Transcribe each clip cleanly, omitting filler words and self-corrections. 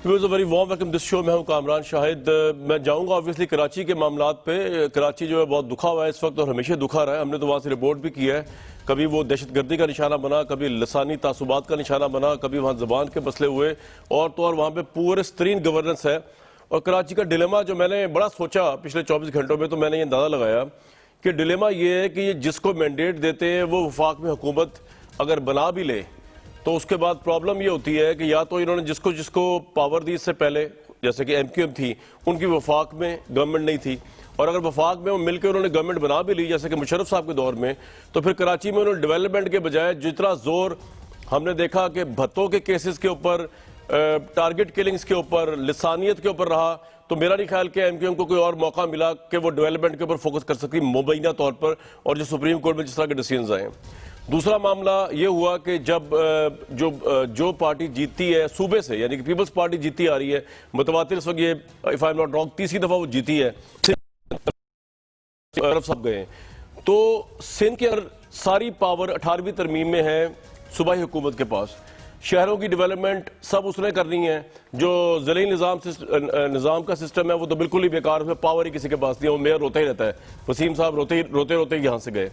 Very warm welcome this show. मैं हूं कामरान शाहिद। मैं जाऊंगा ऑब्वियसली कराची के मामलात पे। कराची जो है बहुत दुखा हुआ है इस वक्त और हमेशा दुखा रहा है। हमने तो वहां से रिपोर्ट भी किया है, कभी वो दहशतगर्दी का निशाना बना, कभी लसानी तासुबात का निशाना बना, कभी वहाँ जबान के मसले हुए और तो और वहाँ पे पूरे तरीन गवर्नेंस है। और कराची का डिलेमा जो मैंने बड़ा सोचा पिछले 24 घंटों में, तो मैंने ये अंदाजा लगाया कि डिलेमा ये है कि जिसको मैंडेट देते हैं वो वफाक में हुकूमत अगर बना भी ले तो उसके बाद प्रॉब्लम ये होती है कि या तो इन्होंने जिसको जिसको पावर दी इससे पहले, जैसे कि एमक्यूएम थी, उनकी वफाक में गवर्नमेंट नहीं थी, और अगर वफाक में वो मिलकर उन्होंने गवर्नमेंट बना भी ली जैसे कि मुशर्रफ साहब के दौर में, तो फिर कराची में उन्होंने डेवलपमेंट के बजाय जितना जोर हमने देखा कि भत्तों के केसेस के ऊपर, टारगेट किलिंग्स के ऊपर, लिसानियत के ऊपर रहा, तो मेरा नहीं ख्याल कि एमक्यूएम को कोई और मौका मिला कि वो डेवलपमेंट के ऊपर फोकस कर सकती मुबैना तौर पर, और जो सुप्रीम कोर्ट में जिस तरह के डिसीजंस आए। दूसरा मामला ये हुआ कि जब जो पार्टी जीतती है सूबे से, यानी कि पीपल्स पार्टी जीती आ रही है मुतवातिर, इस वक्त ये if I am not wrong तीसरी दफा वो जीती है, अरब साहब गए, तो सिंध के अंदर सारी पावर 18वीं तरमीम में है सूबाई हुकूमत के पास। शहरों की डेवलपमेंट सब उसने करनी है। जो ज़िली निज़ाम का सिस्टम है वो तो बिल्कुल ही बेकार, उसमें पावर ही किसी के पास नहीं है, वो मेयर रोता ही रहता है। वसीम साहब रोते रोते यहाँ से गए।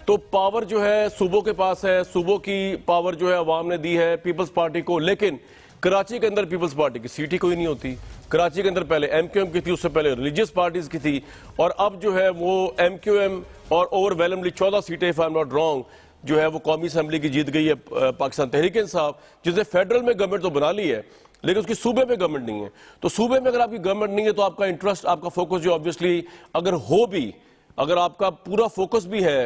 तो पावर जो है सूबों के पास है, सूबों की पावर जो है अवाम ने दी है पीपल्स पार्टी को, लेकिन कराची के अंदर पीपल्स पार्टी की सीट ही कोई नहीं होती। कराची के अंदर पहले एमक्यूएम की थी, उससे पहले रिलीजियस पार्टीज की थी, और अब जो है वो एमक्यूएम और ओवरवेलमली 14 सीटें if I am not wrong जो है वो कौमी असम्बली की जीत गई है पाकिस्तान तहरीक इंसाफ, जिसने फेडरल में गवर्नमेंट तो बना ली है लेकिन उसकी सूबे में गवर्नमेंट नहीं है। तो सूबे में अगर आपकी गवर्नमेंट नहीं है तो आपका इंटरेस्ट, आपका फोकस जो ऑब्वियसली अगर हो भी, अगर आपका पूरा फोकस भी है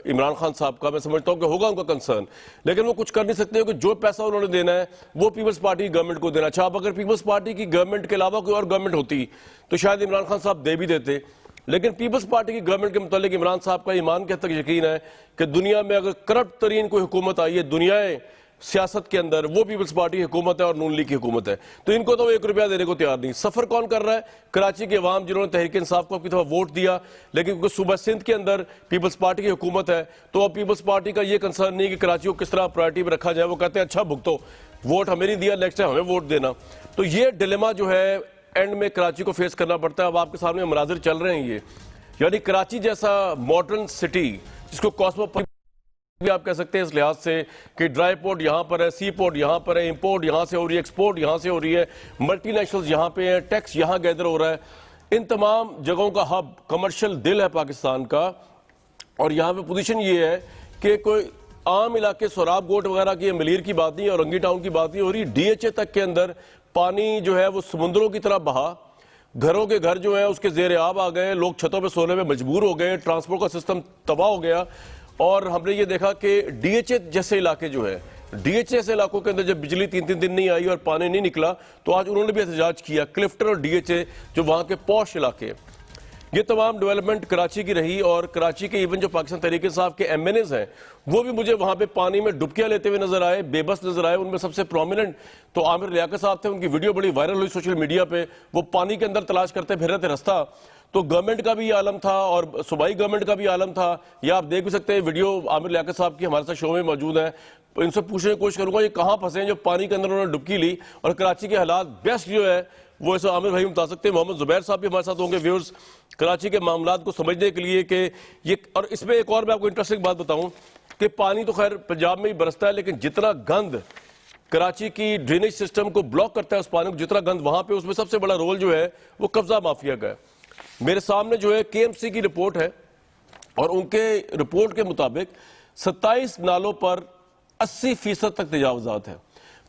इमरान खान साहब का, मैं समझता हूं कि होगा उनका कंसर्न, लेकिन वो कुछ कर नहीं सकते कि जो पैसा उन्होंने देना है वो पीपल्स पार्टी की गवर्नमेंट को देना। अच्छा, अब अगर पीपल्स पार्टी की गवर्नमेंट के अलावा कोई और गवर्नमेंट होती तो शायद इमरान खान साहब दे भी देते, लेकिन पीपल्स पार्टी की गवर्नमेंट के मुतालिक इमरान साहब का ईमान के हद तक यकीन है कि दुनिया में अगर करप्ट तरीन कोई हुकूमत आई है दुनिया सियासत के अंदर, वो पीपल्स पार्टी की हुकूमत है और नून लीग की हुकूमत है। तो इनको तो 1 रुपया देने को तैयार नहीं। सफर कौन कर रहा है? कराची के अवाम, जिन्होंने तहरीक इंसाफ को अपनी तरफ वोट दिया, लेकिन क्योंकि सूबा सिंध के अंदर पीपल्स पार्टी की हुकूमत है तो अब पीपल्स पार्टी का ये कंसर्न नहीं कि कराची को किस तरह प्रायोरिटी में रखा जाए। वो कहते हैं अच्छा भुगतो, वोट हमें नहीं दिया, नेक्स्ट टाइम हमें वोट देना। तो ये डिलेमा जो है एंड में कराची को फेस करना पड़ता है। अब आपके सामने मनाजिर चल रहे हैं ये, यानी कराची जैसा मॉडर्न सिटी जिसको कॉस्मोपॉलिटन भी आप कह सकते हैं इस लिहाज से कि ड्राई पोर्ट यहाँ पर है, सी पोर्ट यहाँ पर है, इंपोर्ट यहाँ से हो रही है, एक्सपोर्ट यहाँ से हो रही है, मल्टीनेशनल्स यहाँ पे हैं, टैक्स यहाँ गैदर हो रहा है, इन तमाम जगहों का हब, कमर्शियल दिल है पाकिस्तान का। और यहाँ पे पोजीशन ये है कि कोई आम इलाके सोराब गोट वगैरह की, मलीर की बात नहीं, औरंगी टाउन की बात नहीं हो रही, डीएचए तक के अंदर पानी जो है वो समुद्रों की तरह बहा, घरों के घर जो है उसके जेर आब आ गए, लोग छतों पे सोने में मजबूर हो गए, ट्रांसपोर्ट का सिस्टम तबाह हो गया। और हमने ये देखा कि डीएचए जैसे इलाके जो है, डीएचए जैसे इलाकों के अंदर जब बिजली 3-3 दिन नहीं आई और पानी नहीं निकला तो आज उन्होंने भी एहतजाज किया। क्लिफ्टन और डीएचए जो वहां के पॉश इलाके, ये तमाम डेवलपमेंट कराची की रही। और कराची के इवन जो पाकिस्तान तहरीक इंसाफ के एमएनएज हैं वो भी मुझे वहां पे पानी में डुबकियां लेते हुए नजर आए, बेबस नजर आए। उनमें सबसे प्रोमिनेंट तो आमिर लियाकत साहब थे, उनकी वीडियो बड़ी वायरल हुई सोशल मीडिया पे, वो पानी के अंदर तलाश करते फिर रहे थे रास्ता। तो गवर्नमेंट का भी ये आलम था और सूबाई गवर्नमेंट का भी आलम था। या आप देख भी सकते हैं वीडियो आमिर लियाकत साहब की हमारे साथ शो में मौजूद है। इनसे पूछने की कोशिश करूंगा ये कहाँ फंसे हैं जो पानी के अंदर उन्होंने डुबकी ली। और कराची के हालात बेस्ट जो है वो ऐसा आमिर भाई बता सकते हैं। मोहम्मद जुबैर साहब भी हमारे साथ होंगे व्यूअर्स कराची के मामलात को समझने के लिए कि ये। और इसमें एक और मैं आपको इंटरेस्टिंग बात बताऊं कि पानी तो खैर पंजाब में ही बरसता है, लेकिन जितना गंद कराची की ड्रेनेज सिस्टम को ब्लॉक करता है उस पानी को, जितना गंद वहां पे, उसमें सबसे बड़ा रोल जो है वो कब्जा माफिया का है। मेरे सामने जो है केएमसी की रिपोर्ट है और उनके रिपोर्ट के मुताबिक 27 नालों पर 80% तक तजावुजात है।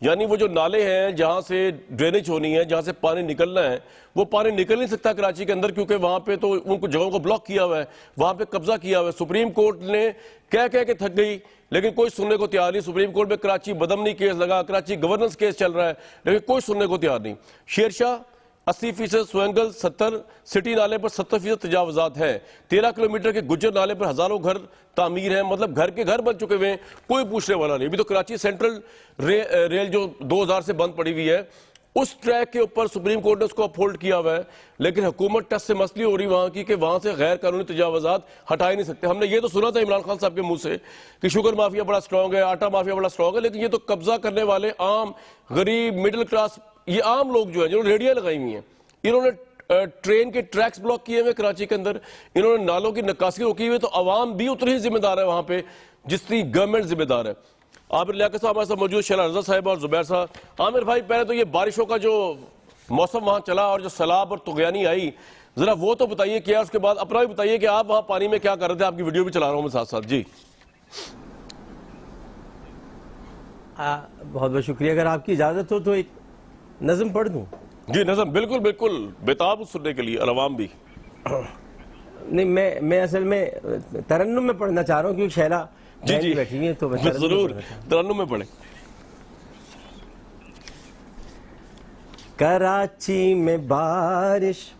यानी वो जो नाले हैं जहां से ड्रेनेज होनी है, जहां से पानी निकलना है, वो पानी निकल नहीं सकता कराची के अंदर, क्योंकि वहां पे तो उनको जगहों को ब्लॉक किया हुआ है, वहां पे कब्जा किया हुआ है। सुप्रीम कोर्ट ने कह के थक गई लेकिन कोई सुनने को तैयार नहीं। सुप्रीम कोर्ट में कराची बदमनी केस लगा, कराची गवर्नेंस केस चल रहा है, लेकिन कोई सुनने को तैयार नहीं। शेरशाह 80%, सोएंगल 70, सिटी नाले पर 70% तजावुजात हैं। 13 किलोमीटर के गुज्जर नाले पर हजारों घर तामीर हैं, मतलब घर के घर बन चुके हुए हैं, कोई पूछने वाला नहीं। अभी तो कराची सेंट्रल रेल जो 2000 से बंद पड़ी हुई है, उस ट्रैक के ऊपर सुप्रीम कोर्ट ने उसको अपहोल्ड किया हुआ है, लेकिन हुकूमत टस से मसली हो रही वहां की कि वहां से गैर कानूनी तजावुजात हटा ही नहीं सकते। हमने ये तो सुना था इमरान खान साहब के मुंह से कि शुगर माफिया बड़ा स्ट्रांग है, आटा माफिया बड़ा स्ट्रांग है, लेकिन ये तो कब्जा करने वाले आम गरीब मिडिल क्लास ये आम लोग जो है जिन्होंने रेडियां लगाई हुई हैं, इन्होंने ट्रेन के ट्रैक्स ब्लॉक किए हुए कराची के अंदर, इन्होंने नालों की नक्काशी रोकी हुई है, तो अवाम भी उतनी ही जिम्मेदार है वहां पे जितनी गवर्नमेंट जिम्मेदार है। आमिर लियाकत साहब हमारे साथ मौजूद, शैला रजा साहब और जुबैर साहब। आमिर भाई, पहले तो ये बारिशों का जो मौसम वहां चला और जो सैलाब और तुगयानी आई, जरा वो तो बताइए क्या, उसके बाद अपना भी बताइए कि आप वहां पानी में क्या कर रहे थे। आपकी वीडियो भी चला रहा हूं मैं साथ साथ। जी बहुत बहुत शुक्रिया। अगर आपकी इजाजत हो तो एक नज़म पढ़ दूं? जी नज़म, बिल्कुल बिल्कुल, बेताब सुनने के लिए अवाम भी। नहीं, मैं असल में तरन्नुम में पढ़ना चाह रहा हूँ क्योंकि शैला जी बैठी हुई है, तो जरूर तरन्नुम में पढ़े। कराची में बारिश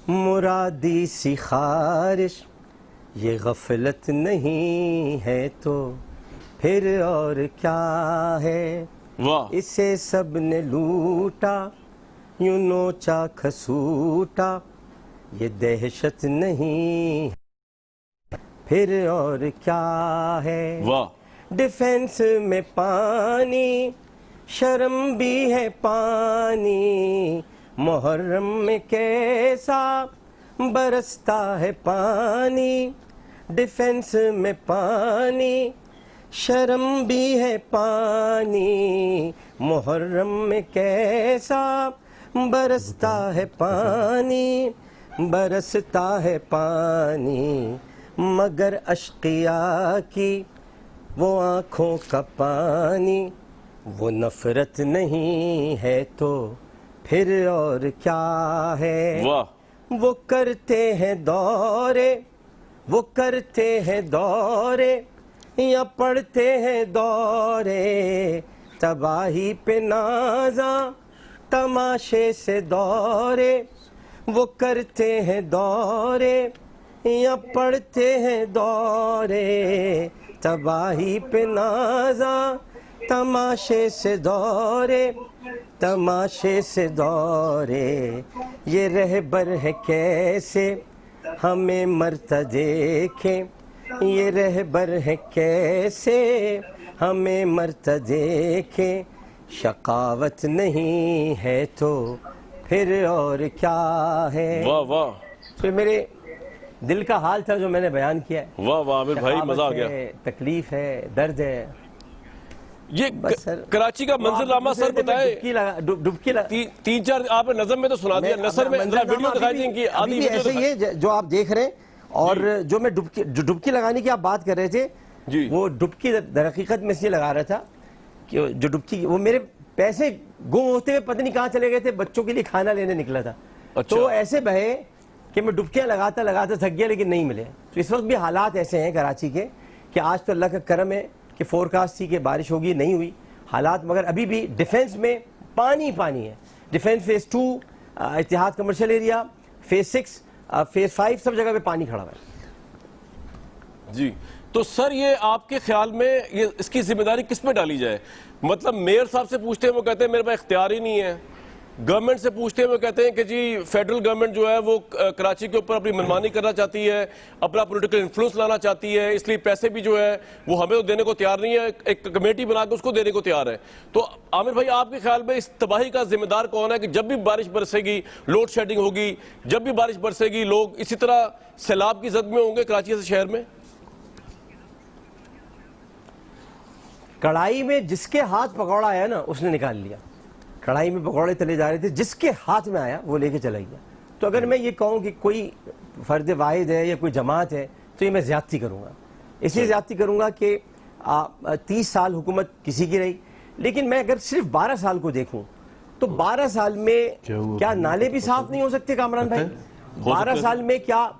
मुरादी सी खारिश, ये गफलत नहीं है तो फिर और क्या है। वाह, इसे सब ने लूटा यूं नोचा खसूटा, ये दहशत नहीं फिर और क्या है। वाह, डिफेंस में पानी शर्म भी है पानी, मुहर्रम में कैसा बरसता है पानी। डिफेंस में पानी शर्म भी है पानी, मुहर्रम में कैसा बरसता है पानी, बरसता है पानी। मगर अश्किया की वो आँखों का पानी, वो नफरत नहीं है तो फिर और क्या है। वाह, वो करते हैं दौरे, वो करते हैं दौरे या पढ़ते हैं दौरे, तबाही पे नाजा तमाशे से दौरे। वो करते हैं दौरे या पढ़ते हैं दौरे, तबाही पे नाजा तमाशे से दौरे, तमाशे से दौरे। ये रहबर है कैसे हमें मरता देखे, ये रहबर है कैसे हमें मरता देखे, शकावत नहीं है तो फिर और क्या है। वाह, वाह, तो मेरे दिल का हाल था जो मैंने बयान किया है। वाह, वाह आमिर भाई, मजा आ गया। तकलीफ है, दर्द है। ये कराची का मंजरनामा सर बताए। डुबकी लगा तीन चार आपने नज़म में तो सुना दिया, नसर में जरा वीडियो दिखाई दें कि आधी वीडियो ऐसे ही है जो आप देख रहे हैं। और जो मैं डुबकी लगाने की आप बात कर रहे थे जी, वो डुबकी दर हकीकत में इसलिए लगा रहा था कि जो डुबकी, वो मेरे पैसे गुम होते हुए पता नहीं कहाँ चले गए थे, बच्चों के लिए खाना लेने निकला था। अच्छा। तो ऐसे बहे कि मैं डुबकियां लगाता लगाता थक गया लेकिन नहीं मिले। तो इस वक्त भी हालात ऐसे हैं कराची के कि आज तो अल्लाह का करम है कि फोरकास्ट थी कि बारिश होगी, नहीं हुई हालात, मगर अभी भी डिफेंस में पानी पानी है। डिफेंस फेज 2, इतिहाद कमर्शियल एरिया, फेज 6, फेज 5, सब जगह पे पानी खड़ा हुआ है। जी, तो सर ये आपके ख्याल में ये इसकी जिम्मेदारी किस पे डाली जाए? मतलब मेयर साहब से पूछते हैं, वो कहते हैं मेरे पास इख्तियार ही नहीं है। गवर्नमेंट से पूछते हैं, वो कहते हैं कि जी फेडरल गवर्नमेंट जो है वो कराची के ऊपर अपनी मनमानी करना चाहती है, अपना पॉलिटिकल इन्फ्लुएंस लाना चाहती है, इसलिए पैसे भी जो है वो हमें तो देने को तैयार नहीं है, एक कमेटी बना के उसको देने को तैयार है। तो आमिर भाई, आपके ख्याल में इस तबाही का जिम्मेदार कौन है कि जब भी बारिश बरसेगी लोड शेडिंग होगी, जब भी बारिश बरसेगी लोग इसी तरह सैलाब की जद में होंगे कराची जैसे शहर में? कढ़ाई में जिसके हाथ पकौड़ा आया ना उसने निकाल लिया। कढ़ाई में पकौड़े तले जा रहे थे, जिसके हाथ में आया वो लेके चला गया। तो अगर मैं ये कहूँ कि कोई फर्द वाहिद है या कोई जमात है तो ये मैं ज्यादती करूँगा। इसलिए ज्यादती करूँगा कि 30 साल हुकूमत किसी की रही, लेकिन मैं अगर सिर्फ 12 साल को देखूँ तो 12 साल में क्या नाले भी साफ नहीं हो सकते कामरान भाई? 12 साल में क्या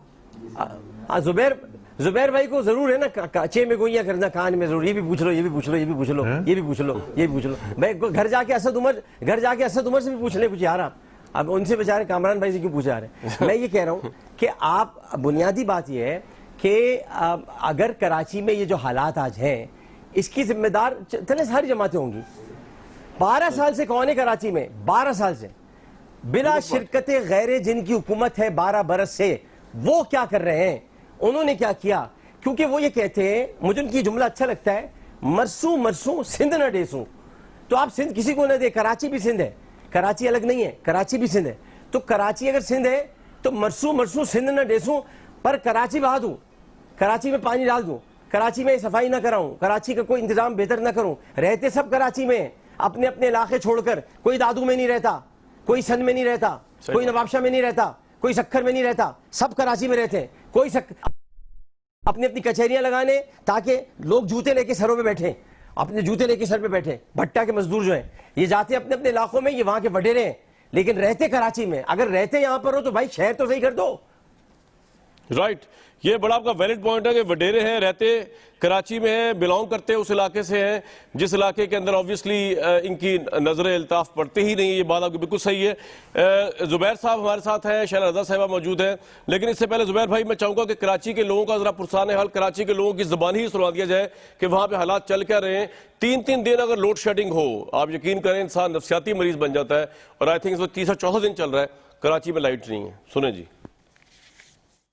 जुबैर भाई को जरूर है ना काचे में गोइयां करना, कान में जरूर, ये भी पूछ लो, ये भी पूछ लो, ये भी पूछ लो, ये भी पूछ लो, ये भी पूछ लो। मैं घर जाके असद उमर से भी पूछ ले कुछ यार। आप अब उनसे बेचारे कामरान भाई से क्यों पूछे जा रहे हैं? मैं ये कह रहा हूँ कि आप, बुनियादी बात ये है कि अगर कराची में ये जो हालात आज हैं इसकी जिम्मेदार चले सारी जमातें होंगी। 12 साल से कौन है कराची में? 12 साल से बिला शिरकत गैर जिनकी हुकूमत है 12 बरस से, वो क्या कर रहे हैं? उन्होंने क्या किया? क्योंकि वो ये कहते हैं, मुझे उनकी जुमला अच्छा लगता है, मरसू मरसू सिंध न डेसू। तो आप सिंध किसी को न दे, कराची भी सिंध है, कराची अलग नहीं है, कराची भी सिंध है। तो कराची अगर सिंध है तो मरसू मरसू सिंध न डेसूं, पर कराची बहा दूं, कराची में पानी डाल दूं, कराची में सफाई ना कराऊं, कराची का कोई इंतजाम बेहतर ना करूं। रहते सब कराची में, अपने अपने इलाके छोड़कर। कोई दादू में नहीं रहता, कोई संध में नहीं रहता, कोई नवाबशाह में नहीं रहता, कोई सक्खर में नहीं रहता, सब कराची में रहते हैं। कोई अपनी अपनी कचहरियां लगाने ताकि लोग जूते लेके सरों पे बैठे, अपने जूते लेके सर पे बैठे। भट्टा के मजदूर जो हैं ये जाते अपने अपने इलाकों में, ये वहां के वडेरे हैं, लेकिन रहते कराची में। अगर रहते यहां पर हो तो भाई शहर तो सही कर दो। राइट, ये बड़ा आपका वैलिड पॉइंट है कि वडेरे हैं, रहते कराची में हैं, बिलोंग करते उस इलाके से हैं जिस इलाके के अंदर ऑब्वियसली इनकी नजर इल्ताफ पड़ती ही नहीं है। ये बात आपकी बिल्कुल सही है। जुबैर साहब हमारे साथ हैं, शैला रजा साहिबा मौजूद है, लेकिन इससे पहले जुबैर भाई मैं चाहूंगा कि कराची के लोगों का जरा पुरसान हाल, कराची के लोगों की जुबानी ही सुना दिया जाए कि वहां पे हालात चल क्या रहे हैं। 3-3 दिन अगर लोड शेडिंग हो, आप यकीन करें इंसान नफसियाती मरीज बन जाता है। और आई थिंक इस वक्त 3-4 दिन चल रहा है कराची में लाइट नहीं है। सुने जी,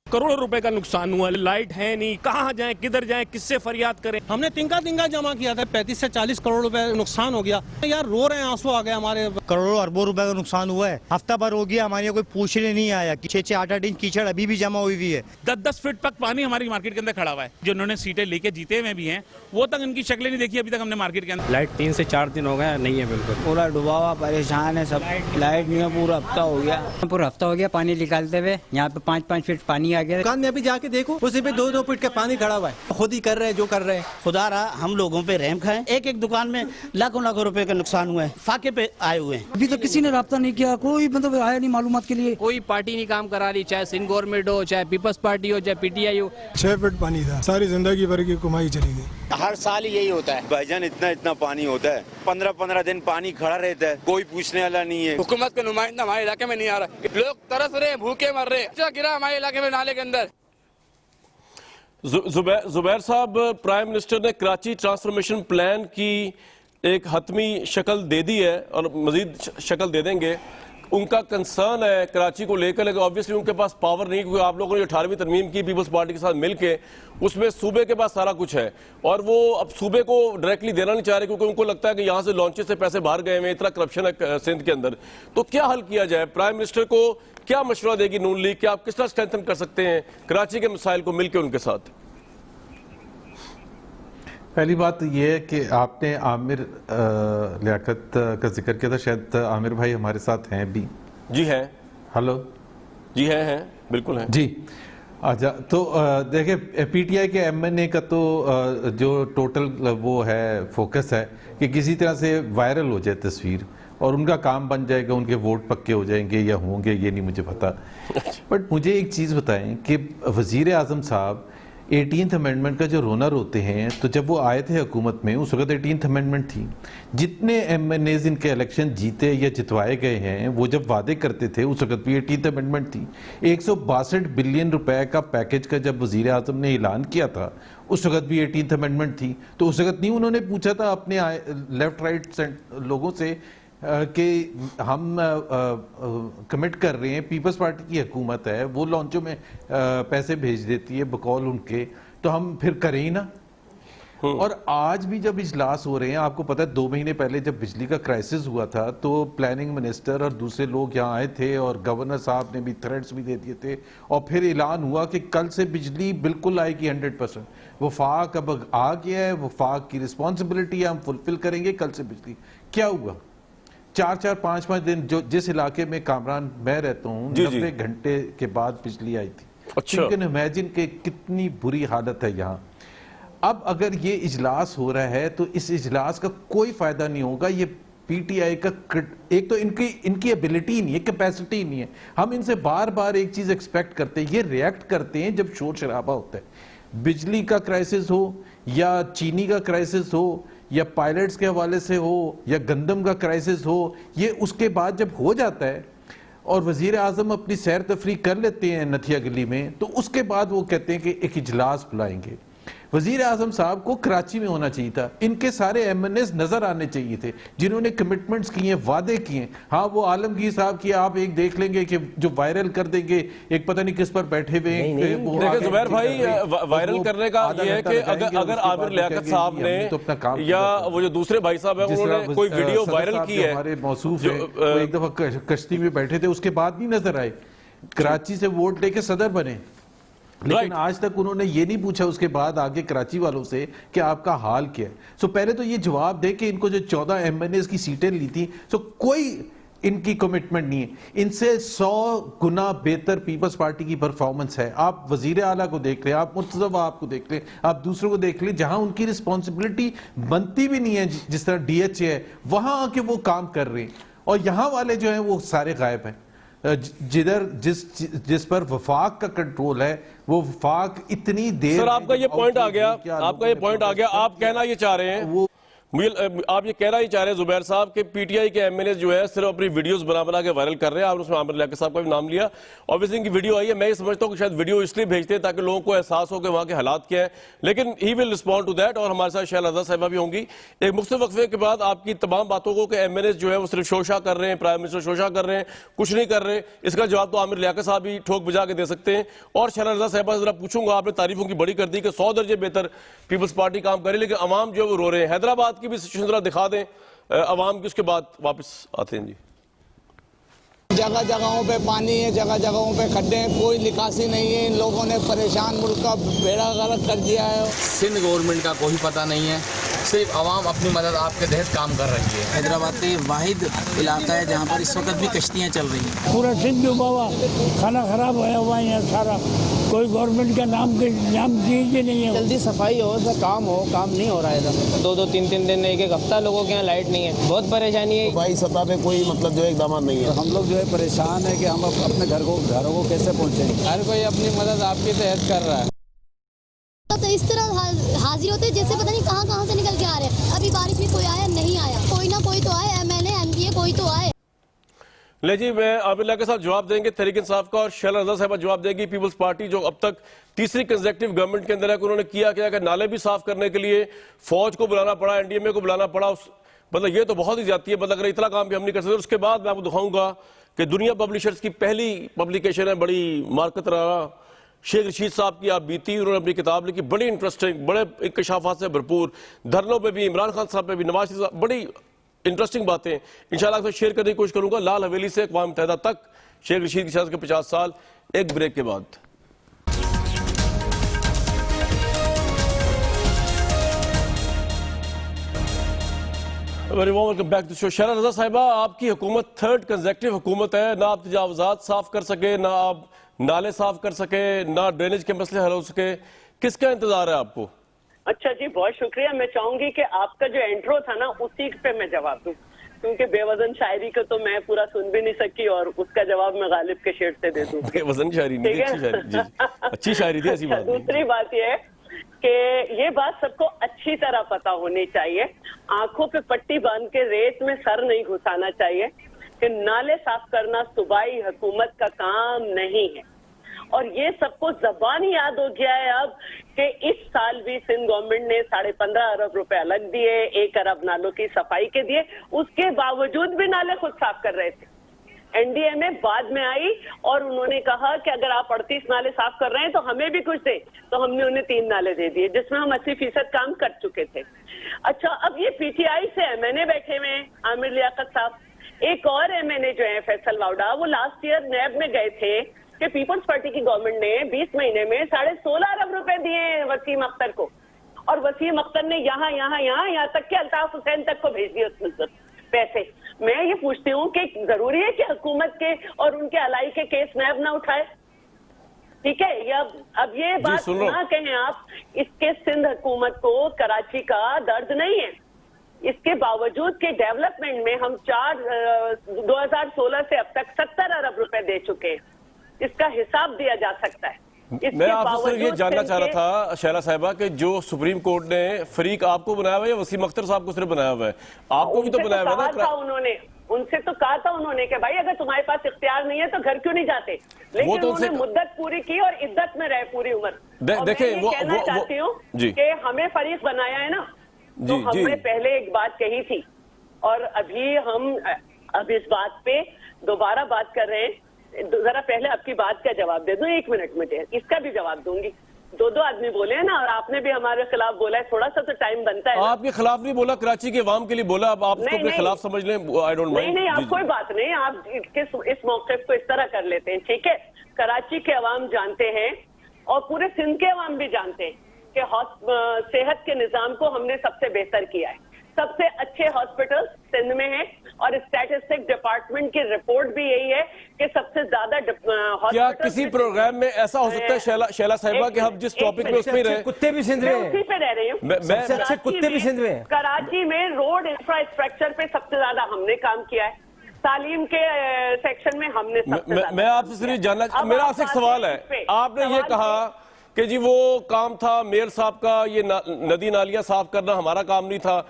करोड़ों रुपए का नुकसान हुआ, लाइट है नहीं, कहां जाएं, किधर जाएं, किससे फरियाद करें। हमने तिनका जमा किया था, 35 से 40 करोड़ रुपए नुकसान हो गया यार, रो रहे हैं, आंसू आ गए हमारे। करोड़ों अरबों रुपए का नुकसान हुआ है, हफ्ता भर हो गया, हमारे यहाँ कोई पूछने नहीं आया। 6-8 इंच कीचड़ अभी भी जमा हुई है। 10-10 फीट तक पानी हमारी मार्केट के अंदर खड़ा हुआ है। जो उन्होंने सीटें लेके जीते हुए भी हैं, वो तक इनकी शक्लें नहीं देखी अभी तक हमने मार्केट के अंदर। लाइट 3 से 4 दिन हो गया नहीं है, बिल्कुल पूरा डूबा हुआ, परेशान है सब। लाइट नहीं है, पूरा हफ्ता हो गया, पूरा हफ्ता हो गया पानी निकालते हुए। यहाँ पे 5-5 फीट पानी आ गया। दुकान में अभी जाके देखो, उसी पे 2-2 फीट का पानी खड़ा हुआ है। खुद ही कर रहे हैं जो कर रहे हैं। खुदा रहा हम लोगों पे रहम खाएं। एक एक दुकान में लाखों लाखों रुपए का नुकसान हुआ है, फाके पे आए हुए हैं। अभी तो किसी ने राब्ता नहीं किया, कोई मतलब आया नहीं मालूमात के लिए। कोई पार्टी नहीं काम करा रही, चाहे सिंध गवर्नमेंट हो, चाहे पीपल्स पार्टी हो, चाहे PTI हो। 6 फीट पानी था, सारी जिंदगी भर की कमाई चली गई। हर साल यही होता है भाईजान, इतना पानी होता है, 15-15 दिन पानी खड़ा रहता है, कोई पूछने वाला नहीं है। हुकूमत का नुमाइंदा हमारे इलाके में नहीं आ रहा, लोग तरस रहे, भूखे मर रहे। अच्छा गिरा हमारे इलाके में नाले के अंदर। जुबैर साहब, प्राइम मिनिस्टर ने कराची ट्रांसफॉर्मेशन प्लान की एक हतमी शक्ल दे दी है और मजीद शक्ल दे देंगे। उनका कंसर्न है कराची को लेकर, लेकिन ऑब्वियसली उनके पास पावर नहीं, क्योंकि आप लोगों ने 18वीं तरमीम की पीपल्स पार्टी के साथ मिलकर, उसमें सूबे के पास सारा कुछ है और वो अब सूबे को डायरेक्टली देना नहीं चाह रहे, क्योंकि उनको लगता है कि यहाँ से लॉन्चेस से पैसे बाहर गए हैं, इतना करप्शन है सिंध के अंदर। तो क्या हल किया जाए? प्राइम मिनिस्टर को क्या मशवरा देगी नून लीग कि आप किस तरह स्ट्रेंथन कर सकते हैं कराची के मसाइल को मिलकर उनके साथ? पहली बात यह है कि आपने आमिर लियाकत का जिक्र किया था, शायद आमिर भाई हमारे साथ हैं भी। जी हैं। हेलो जी हैं बिल्कुल हैं जी। अच्छा, तो देखिए PTI के MNA का तो जो टोटल वो है फोकस है कि किसी तरह से वायरल हो जाए तस्वीर और उनका काम बन जाएगा, उनके वोट पक्के हो जाएंगे या होंगे ये नहीं मुझे पता। बट मुझे एक चीज़ बताएं कि वज़ीर आज़म साहब 18th अमेंडमेंट का जो रोना रोते हैं, तो जब वो आए थे हुकूमत में उस वक्त 18th अमेंडमेंट थी। जितने MNAs इनके इलेक्शन जीते या जितवाए गए हैं वो जब वादे करते थे उस वक्त भी 18th अमेंडमेंट थी। 162 बिलियन रुपए का पैकेज का जब वज़ीर आज़म ने ऐलान किया था उस वक्त भी 18th अमेंडमेंट थी। तो उस वक्त नहीं उन्होंने पूछा था अपने लेफ्ट राइट लोगों से कि हम कमिट कर रहे हैं, पीपल्स पार्टी की हुकूमत है, वो लॉन्चों में पैसे भेज देती है बकौल उनके, तो हम फिर करें ही ना। और आज भी जब इजलास हो रहे हैं, आपको पता है 2 महीने पहले जब बिजली का क्राइसिस हुआ था तो प्लानिंग मिनिस्टर और दूसरे लोग यहाँ आए थे और गवर्नर साहब ने भी थ्रेट्स भी दे दिए थे और फिर ऐलान हुआ कि कल से बिजली बिल्कुल आएगी 100%। वफाक अब आ गया है, वफाक की रिस्पॉन्सिबिलिटी है, हम फुलफिल करेंगे कल से बिजली। क्या हुआ? 4-4, 5-5 दिन जो जिस इलाके में कामरान मैं रहता हूँ 90 घंटे के बाद बिजली आई थी। अच्छा। यू कैन इमेजिन कि कितनी बुरी हालत है यहाँ। अब अगर ये इजलास हो रहा है तो इस इजलास का कोई फायदा नहीं होगा। ये PTI का एक तो इनकी एबिलिटी नहीं है, कैपेसिटी नहीं है। हम इनसे बार बार एक चीज एक्सपेक्ट करते हैं, ये रिएक्ट करते हैं जब शोर शराबा होता है। बिजली का क्राइसिस हो या चीनी का क्राइसिस हो या पायलट्स के हवाले से हो या गंदम का क्राइसिस हो, ये उसके बाद जब हो जाता है और वजीर आजम अपनी सैर तफरी कर लेते हैं नथिया गली में, तो उसके बाद वो कहते हैं कि एक इजलास बुलाएंगे। वजीर आजम साहब को कराची में होना चाहिए था। इनके सारे एमएनएस नजर आने चाहिए थे जिन्होंने कमिटमेंट्स किए, वादे किए। हाँ, वो आलमगीर साहब की आप एक देख लेंगे कि जो वायरल कर देंगे, एक पता नहीं किस पर बैठे हुए। देखिए जुबैर भाई, वायरल करने का ये है कि अगर आमिर लियाकत साहब ने तो अपना काम या वो जो दूसरे भाई साहब हैं उन्होंने कोई वीडियो वायरल की है, हमारे मौसूफ है, वो एक दफा कश्ती में बैठे थे, उसके बाद नहीं नजर आए, कराची से वोट लेके सदर बने, लेकिन आज तक उन्होंने ये नहीं पूछा उसके बाद आगे कराची वालों से कि आपका हाल क्या है। सो पहले तो ये जवाब दे कि इनको जो 14 एमएनएस की सीटें ली थी, सो कोई इनकी कमिटमेंट नहीं है। इनसे 100 गुना बेहतर पीपल्स पार्टी की परफॉर्मेंस है। आप वजीर आला को देख लें, आप मुर्तज़ा आपको देख लें, आप दूसरों को देख लें, जहां उनकी रिस्पॉन्सिबिलिटी बनती भी नहीं है, जिस तरह डीएचए है, वहां आके वो काम कर रहे हैं। और यहां वाले जो हैं वो सारे गायब हैं। जिधर जिस पर वफाक का कंट्रोल है, वो वफाक इतनी देर। सर आपका ये पॉइंट आ गया, आप कहना ये चाह रहे हैं, वो आप ये कहना ही चाह रहे हैं जुबैर साहब कि पीटीआई के एमएनए जो है सिर्फ अपनी वीडियोस बना के वायरल कर रहे हैं। आपने उसमें आमिर लियाकत साहब का भी नाम लिया, ऑब्वियसली इनकी वीडियो आई है। मैं ये समझता हूँ कि शायद वीडियो इसलिए भेजते हैं ताकि लोगों को एहसास हो कि वहाँ के हालात क्या है, लेकिन he will respond to that. और हमारे साथ शहनाज़ा साहिबा भी होंगी। एक मुख्तलिफ वक्फे के बाद आपकी तमाम बातों को कि एमएनए जो है वो सिर्फ शोशा कर रहे हैं, प्राइम मिनिस्टर शोशा कर रहे हैं, कुछ नहीं कर रहे, इसका जवाब तो आमिर लियाकत साहब भी ठोक बजा के दे सकते हैं। और शहनाज़ा साहिबा से जरा पूछूंगा, आपने तारीफों की बड़ी कर दी कि 100 दर्जे बेहतर पीपल्स पार्टी काम करे, लेकिन अवाम जो है वो रो रहे हैं। हैदराबाद की भी सिचुएशन जरा दिखा दें अवाम की, उसके बाद वापस आते हैं जी। जगह जगहों पे पानी है, जगह जगहों पे खड्डे हैं, कोई निकासी नहीं है। इन लोगों ने परेशान मुल्क का बेड़ा गर्क कर दिया है। सिंध गवर्नमेंट का कोई पता नहीं है, सिर्फ आवाम अपनी मदद आपके तहत काम कर रही है। हैदराबाद का ये वाहिद इलाका है जहाँ पर इस वक्त भी कश्तियाँ चल रही हैं। पूरा सिंध डूबा हुआ, खाना खराब होया हुआ है सारा, कोई गवर्नमेंट का नाम चीज ही नहीं है। जल्दी सफाई हो, काम हो, काम नहीं हो रहा है इधर। 2-2, 3-3 दिन, एक हफ्ता लोगों के यहाँ लाइट नहीं है, बहुत परेशानी है। भाई सतह पे कोई मतलब जो है इकदाम नहीं है। हम लोग जो है परेशान है कि हम अपने घरों को कैसे पहुँचे। हर कोई अपनी मदद आपके तहत कर रहा है। तो इस तरह हाजिर होते जैसे पता नहीं कहाँ से निकल के आ रहे हैं। अभी बारिश में कोई आया नहीं आया, कोई ना कोई तो आए, एमएलए एमपीए कोई तो आए। ले जी, मैं आमिर लियाकत साहब जवाब देंगे तहरीक इंसाफ का, और शहनाज़ा साहिबा जवाब देगी पीपल्स पार्टी, जो अब तक तीसरी कंसेक्टिव गवर्नमेंट के अंदर है कि उन्होंने किया कि नाले भी साफ करने के लिए फौज को बुलाना पड़ा, एनडीएमए को बुलाना पड़ा। मतलब ये तो बहुत ही ज्यादती है, मतलब अगर इतना काम भी हम नहीं कर सकते। उसके बाद मैं आपको दिखाऊंगा कि दुनिया पब्लिशर्स की पहली पब्लिकेशन है, बड़ी मार्केट रहा, शेख रशीद साहब की आप बीती, उन्होंने अपनी किताब लिखी, बड़ी इंटरेस्टिंग, बड़े इंकशाफात से भरपूर, धरनों पे भी, इमरान खान साहब पे भी, नवाज शरीफ साहब, बड़ी इंटरेस्टिंग बातें इंशाल्लाह आपसे शेयर करने की कोशिश करूंगा। लाल हवेली से अक़वाम मुत्तहिदा तक शेख रशीद की सियासत के 50 साल, एक ब्रेक के बाद। Very warm welcome back to show. शहनाज़ा साहिबा, आपकी हुकूमत थर्ड कंसेक्टिव हुकूमत है, ना आप तजावुज़ात साफ कर सके, ना आप नाले साफ कर सके, ना ड्रेनेज के मसले हल हो सके, किसका इंतजार है आपको? अच्छा जी, बहुत शुक्रिया। मैं चाहूंगी कि आपका जो इंट्रो था ना उसी पे मैं जवाब दूं, क्योंकि बेवजन शायरी को तो मैं पूरा सुन भी नहीं सकी और उसका जवाब मैं गालिब के शेर से दे दूं। बेवजन शायरी नहीं, अच्छी शायरी, जी अच्छी शायरी थी, ऐसी बात। दूसरी बात यह है कि ये बात सबको अच्छी तरह पता होनी चाहिए, आंखों पे पट्टी बांध के रेत में सर नहीं घुसाना चाहिए कि नाले साफ करना सूबाई हुकूमत का काम नहीं है। और ये सबको जबान ही याद हो गया है अब कि इस साल भी सिंध गवर्नमेंट ने 15.5 अरब रुपए अलग दिए, 1 अरब नालों की सफाई के दिए, उसके बावजूद भी नाले खुद साफ कर रहे थे। एनडीएमए बाद में आई और उन्होंने कहा कि अगर आप 38 नाले साफ कर रहे हैं तो हमें भी कुछ दे, तो हमने उन्हें 3 नाले दे दिए, जिसमें हम 80% काम कर चुके थे। अच्छा, अब ये पीटीआई से एमएनए बैठे हुए हैं, आमिर लियाकत साहब, एक और एमएनए जो है फैसल वाउडा, वो लास्ट ईयर नैब में गए थे कि पीपल्स पार्टी की गवर्नमेंट ने 20 महीने में 16.5 अरब रुपए दिए वसीम अख्तर को, और वसीम अख्तर ने यहाँ तक के अल्ताफ हुसैन तक को भेज दिए उसमें पैसे। मैं ये पूछती हूँ कि जरूरी है कि हुकूमत के और उनके अलाई के केस नैब ना उठाए, ठीक है? या अब ये बात ना कहें आप, इसके सिंध हुकूमत को कराची का दर्द नहीं है। इसके बावजूद के डेवलपमेंट में हम 2016 से अब तक 70 अरब रुपए दे चुके हैं, इसका हिसाब दिया जा सकता है। मैं आपसे सिर्फ ये जानना चाह रहा था शैला साहिबा कि जो सुप्रीम कोर्ट ने फरीक आपको बनाया हुआ है या वसीम अख्तर साहब को सिर्फ बनाया हुआ है? आपको भी तो बनाया हुआ है ना। उन्होंने उनसे तो कहा था उन्होंने कि भाई अगर तुम्हारे पास इख्तियार नहीं है तो घर क्यों नहीं जाते, लेकिन तो उन्होंने मुद्दत पूरी की और इद्दत में रहे पूरी उम्र। देखिए वो कहना चाहती हूँ कि हमें फरीक बनाया है ना, तो हमने पहले एक बात कही थी और अभी हम अब इस बात पे दोबारा बात कर रहे हैं। जरा पहले आपकी बात का जवाब दे दूं, 1 मिनट में इसका भी जवाब दूंगी। दो आदमी बोले हैं ना, और आपने भी हमारे खिलाफ बोला है, थोड़ा सा तो टाइम बनता है। आपके खिलाफ नहीं बोला, कराची के अवाम के लिए बोला, अब आप उसको अपने खिलाफ समझ लें, आई डोंट माइंड। नहीं, आप कोई बात नहीं, आप इस मौके को इस तरह कर लेते हैं, ठीक है। कराची के अवाम जानते हैं और पूरे सिंध के अवाम भी जानते हैं कि सेहत के निजाम को हमने सबसे बेहतर किया है। सबसे अच्छे हॉस्पिटल सिंध में है और स्टैटिस्टिक डिपार्टमेंट की रिपोर्ट भी यही है कि सबसे ज्यादा क्या किसी प्रोग्राम में ऐसा हो सकता है शैला साहिबा कि हम जिस टॉपिक में उसमें रहे, कुत्ते भी सिंध में उसी पे रह रही हूँ, सबसे अच्छे कुत्ते भी सिंध में। कराची में रोड इंफ्रास्ट्रक्चर पे सबसे ज्यादा हमने काम किया है, तालीम के सेक्शन में हमने सबसे ज्यादा। मैं आपसे सिर्फ जानना, मेरा आपसे एक सवाल है, आपने ये कहा कि जी वो काम था मेयर साहब का, ये नदी नालियां साफ करना हमारा काम नहीं था।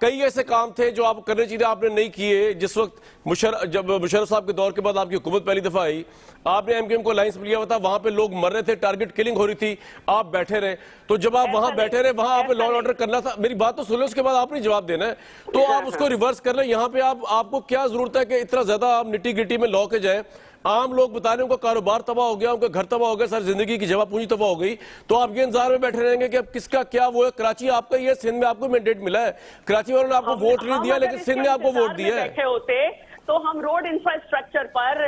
कई ऐसे काम थे जो आप करने चाहिए, आपने नहीं किए। जिस वक्त जब मुशर्रफ साहब के दौर के बाद आपकी हुकूमत पहली दफा आई, आपने एमकेएम को अलायंस लिया हुआ था, वहां पे लोग मर रहे थे, टारगेट किलिंग हो रही थी, आप बैठे रहे। तो जब आप वहां बैठे रहे, वहां आप लॉ एंड ऑर्डर करना था। मेरी बात तो सुन लो, उसके बाद आपने जवाब देना है, तो आप उसको रिवर्स कर लें। यहाँ पे आपको क्या जरूरत है कि इतना ज्यादा आप निटी गिटी में लॉ के जाए? आम लोग बता रहे हैं उनका कारोबार तबाह हो गया, उनका घर तबाह हो गया, सारी जिंदगी की जमा पूंजी तबाह हो गई, तो आप ये इंतजार में बैठे रहेंगे कि अब किसका क्या वो है? कराची आपका ही है, सिंध में आपको मैंडेट मिला है, कराची वालों ने आपको वोट नहीं दिया, लेकिन सिंध ने आपको वोट दिया है। बैठे होते तो हम रोड इंफ्रास्ट्रक्चर पर,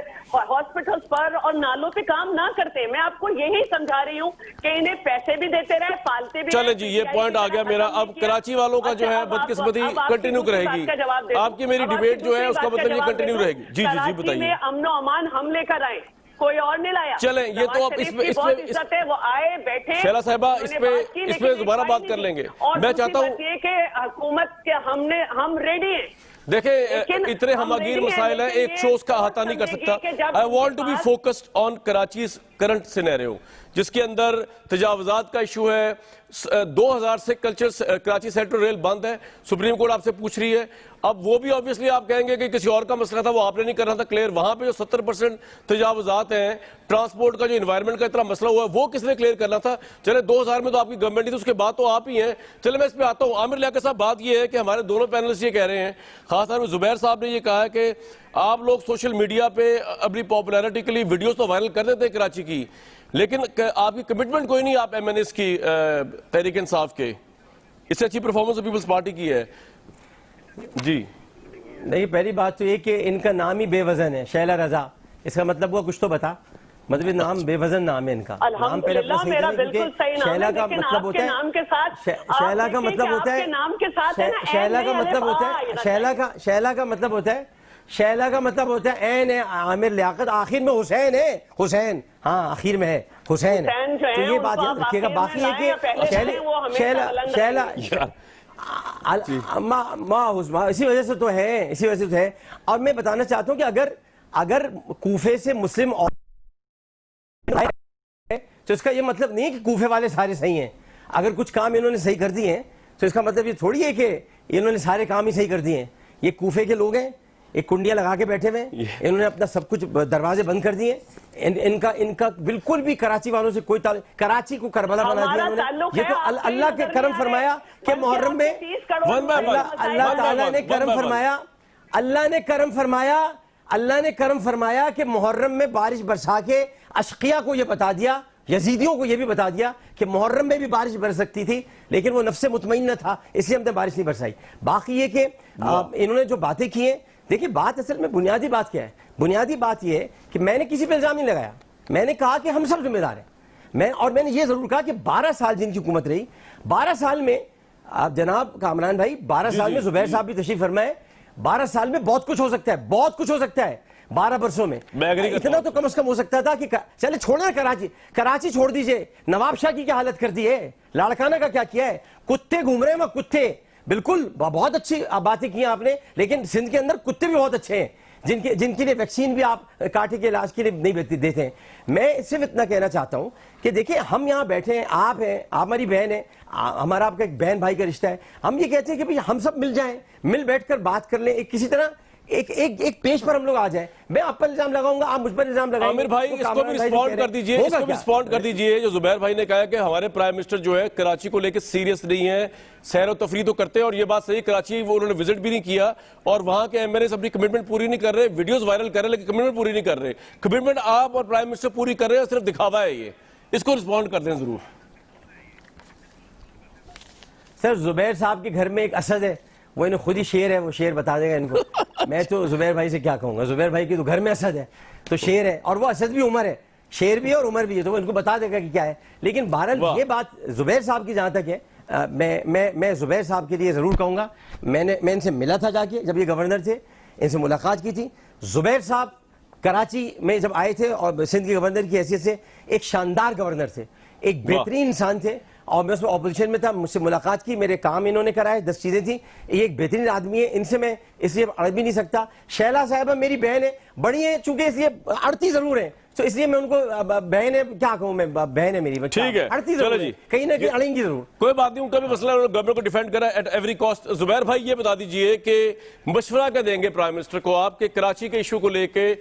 हॉस्पिटल्स पर और नालों पे काम ना करते। मैं आपको यही समझा रही हूँ कि इन्हें पैसे भी देते रहे, पालते भी। चले जी, ये पॉइंट आ गया मेरा। अब कराची वालों का जो है बदकिस्मती कंटिन्यू रहेगी, आपकी मेरी डिबेट जो है उसका मतलब ये कंटिन्यू रहेगी। जी जी जी बताइए। अमनो अमान हम लेकर आए, कोई और नहीं लाया। चलें, ये तो आप इसमें वो आए बैठे। शैला साहिबा इस पे दोबारा बात कर लेंगे। मैं चाहता हूँ कि हुकूमत के हम रेडी हैं। देखें, इतने हमगीर मसाइल हैं, एक शो उसका अहाता नहीं कर सकता। I want to be focused on Karachi current scenario, जिसके अंदर तजावजात का इशू है। 2000 से कल्चर कराची सेंट्रल रेल बंद है, सुप्रीम कोर्ट आपसे पूछ रही है। अब वो भी ऑब्वियसली आप कहेंगे कि किसी और का मसला था, वो आपने नहीं करना था क्लियर। वहां पे जो 70% तजावजात हैं, ट्रांसपोर्ट का जो एनवायरमेंट का इतना मसला हुआ है, वो किसने क्लियर करना था? चले 2000 में तो आपकी गवर्नमेंट थी, तो उसके बाद तो आप ही हैं। चले मैं इस पे आता हूँ। आमिर लियाकत साहब, बात ये है कि हमारे दोनों पैनलिस्ट ये कह रहे हैं, खासतौर पर जुबैर साहब ने ये कहा है कि आप लोग सोशल मीडिया पे अपनी पॉपुलैरिटी के लिए वीडियोस तो वायरल कर देते हैं कराची की, लेकिन आपकी कमिटमेंट कोई नहीं आप एमएनएस की, तहरीक इंसाफ के। इससे अच्छी परफॉर्मेंस पीपल्स पार्टी की है। जी नहीं, पहली बात तो ये कि इनका नाम ही बेवजन है, शैला रजा। इसका मतलब हुआ कुछ तो बता, मतलब नाम बेवजन नाम है इनका। नाम पहले अपना सही करें, क्योंकि शैला का मतलब होता है, शैला का मतलब होता है, शैला का मतलब होता है, शैला का मतलब होता है, शैला का मतलब होता है एन है, आमिर लियाकत आखिर में हुसैन है, हुसैन, हाँ आखिर में है हुसैन है। तो ये बात याद रखिएगा। बाकी है कि शैला इसी वजह से तो है, इसी वजह से तो है। और मैं बताना चाहता हूं कि अगर कूफे से मुस्लिम तो इसका ये मतलब नहीं है कि कूफे वाले सारे सही हैं। अगर कुछ काम इन्होंने सही कर दिए हैं तो इसका मतलब ये थोड़ी है कि इन्होंने सारे काम ही सही कर दिए हैं। ये कूफे के लोग हैं, एक कुंडियां लगा के बैठे हुए, इन्होंने अपना सब कुछ दरवाजे बंद कर दिए। इनका बिल्कुल भी कराची वालों से कोई कराची को करबला बना दिया इन्होंने। ये तो अल्लाह के करम फरमाया कि मुहर्रम में अल्लाह ताला ने करम फरमाया, अल्लाह ने करम फरमाया कि मुहर्रम में बारिश बरसा के अशकिया को ये बता दिया, यजीदियों को ये भी बता दिया कि मुहर्रम में भी बारिश बरस सकती थी, लेकिन वो नफ्से मुतमईन था, इसलिए हमने बारिश नहीं बरसाई। बाकी ये कि इन्होंने जो बातें की हैं, देखिए बात असल में बुनियादी बात क्या है? बुनियादी बात यह है कि मैंने किसी पे इल्जाम नहीं लगाया, मैंने कहा कि हम सब जिम्मेदार हैं। मैंने ये जरूर कहा कि 12 साल जिनकी हुकूमत रही, 12 साल में आप जनाब कामरान भाई, 12 साल में जुबैर साहब भी तशरीफ फरमाए, 12 साल में बहुत कुछ हो सकता है, बहुत कुछ हो सकता है 12 बरसों में। इतना तो कम से कम हो सकता था कि चले छोड़ना, कराची छोड़ दीजिए, नवाब शाह की क्या हालत कर दी है, लाड़काना का क्या किया है, कुत्ते घूम रहे हैं, कुत्ते बिल्कुल बहुत अच्छी बातें की आपने, लेकिन सिंध के अंदर कुत्ते भी बहुत अच्छे हैं। जिनके लिए वैक्सीन भी आप कांटे के इलाज के लिए नहीं देते हैं। मैं सिर्फ इतना कहना चाहता हूं कि देखिए, हम यहाँ बैठे हैं, आप हैं, आप हमारी बहन है, हमारा आपका एक बहन भाई का रिश्ता है। हम ये कहते हैं कि भाई हम सब मिल जाएं, मिल बैठकर बात कर लें, किसी तरह एक पेज पर हम लोग आ जाएं। मैं आप पर इल्जाम लगाऊंगा, आप मुझ पर इल्जाम लगाएंगे। आमिर भाई, इसको भी रिस्पॉन्ड कर दीजिए, इसको भी रिस्पॉन्ड कर दीजिए। जो जुबैर भाई ने कहा कि हमारे प्राइम मिनिस्टर जो है कराची को लेकर सीरियस नहीं है, सैर और तफरी तो करते हैं, और ये बात सही, कराची वो उन्होंने विजिट भी नहीं किया और वहां के एमएलए अपनी कमिटमेंट पूरी नहीं कर रहे, वीडियोस वायरल कर रहे, लेकिन कमिटमेंट पूरी नहीं कर रहे। कमिटमेंट आप और प्राइम मिनिस्टर पूरी कर रहे हैं, सिर्फ दिखावा है ये। इसको रिस्पॉन्ड कर दें जरूर। सर, जुबैर साहब के घर में एक असद है, वो इन्हें खुद ही शेर है, वो शेर बता देगा इनको। मैं तो जुबैर भाई से क्या कहूंगा, जुबैर भाई के तो घर में असद है, तो शेर है, और वो असद भी उमर है, शेर भी है और उमर भी है, तो वो इनको बता देगा कि क्या है। लेकिन बहरहाल ये बात जुबैर साहब की जहां तक है, मैं जुबैर साहब के लिए जरूर कहूंगा, मैं इनसे मिला था जाके, जब ये गवर्नर थे, इनसे मुलाकात की थी। जुबैर साहब कराची में जब आए थे और सिंध के गवर्नर की हैसियत से एक शानदार गवर्नर थे, एक बेहतरीन इंसान थे, और मैं उसमें ऑपोजिशन में था, मुझसे मुलाकात की, मेरे काम इन्होंने कराए, 10 चीजें थी। ये एक बेहतरीन आदमी है, इनसे मैं इसलिए अड़ भी नहीं सकता। शैला साहिबा मेरी बहन है, बड़ी है, चूंकि इसलिए अड़ती जरूर है, तो इसलिए मैं उनको बहन है, क्या कहूं मैं, बहन है मेरी, ठीक है, अड़ती चलो जरूर जी, है, कहीं ना कहीं अड़ेंगी जरूर। कोई बात नहीं, उनका भी मसला, गवर्नर को डिफेंड करा एट एवरी कॉस्ट। जुबैर भाई, ये बता दीजिए कि मशवरा क्या देंगे प्राइम मिनिस्टर को आपके कराची के इशू को लेके?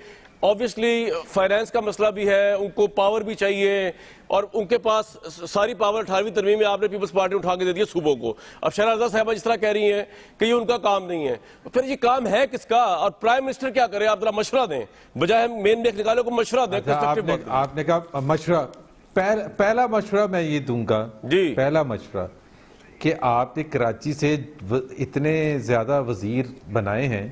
ऑब्वियसली फाइनेंस का मसला भी है, उनको पावर भी चाहिए, और उनके पास सारी पावर 18वीं तरमीम में आपने पीपल्स पार्टी उठा के दे दी है सूबों को। अब शहनाज़ा साहिबा जिस तरह कह रही हैं कि ये उनका काम नहीं है, तो फिर ये काम है किसका? और प्राइम मिनिस्टर क्या करे? आप जरा मशवरा दें, बजाय मेन नेक निकाले को मशवरा दें। आपने कहा मशवरा, पहला मशवरा मैं ये दूंगा जी, पहला मशवरा कि आपने कराची से इतने ज्यादा वजीर बनाए हैं,